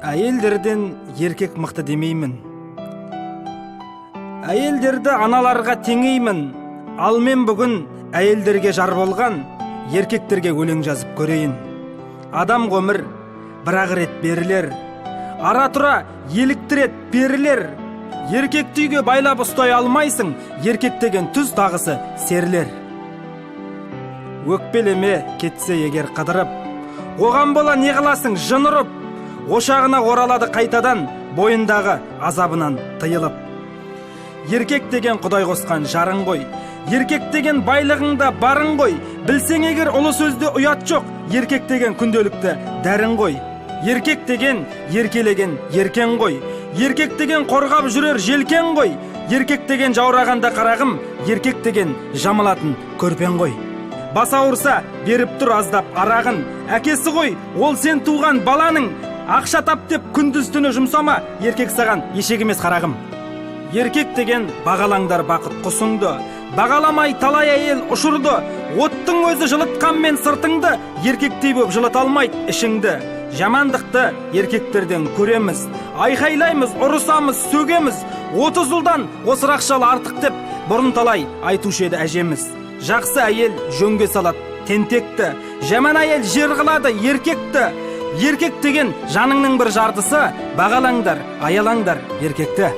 Әйелдерден еркек мықты демеймін. Әйелдерді аналарға теңеймін. Ал мен бүгін әйелдерге жар болған еркектерге өлең жазып көрейін. Адам ғұмыр бір-ақ рет берілер, ара тұра еліктірет берілер. Еркек түйге байлап ұстай алмайсың, еркек деген түз тағысы серлер. Өкпелеме кетсе егер қыдырып, оған бола не қыласың жын ұрып. Ошағына оралады қайтадан, бойындағы азабынан тыйылып. Еркек деген Құдай қосқан жарың ғой, еркек деген байлығыңда барың ғой. Білсең егер ұлы сөзде ұят жоқ, еркек деген күнделікті дәрің ғой. Еркек деген еркелеген еркен ғой, еркек деген қорғап жүрер желкен ғой. Еркек деген жаурағанда қарағым, еркек деген жамылатын көрпен ғой. Бас ауырса беріп тұр аздап арағын, әкесі ғой ол сен туған баланың. Ақша тап деп күндіз түні жұмсама, еркек саған ешек емес қарағым. Еркек деген бағалаңдар бақыт құсыңды, бағаламай талай әйел ұшырды. Оттың өзі жылытқанмен сыртыңды, еркектей боп жылыта алмайды ішіңді. Жамандықты еркектерден көреміз, айқайлаймыз, ұрысамыз, сөгеміз. 30 жылдан осырақшалы артық деп бұрын талай айтушы еді әжеміз. Жақсы әйел жөнге салады тентекті, жаман әйел жер қылады еркекті. Еркек деген жаныңның бір жартысы, бағалаңдар, аялаңдар еркекті.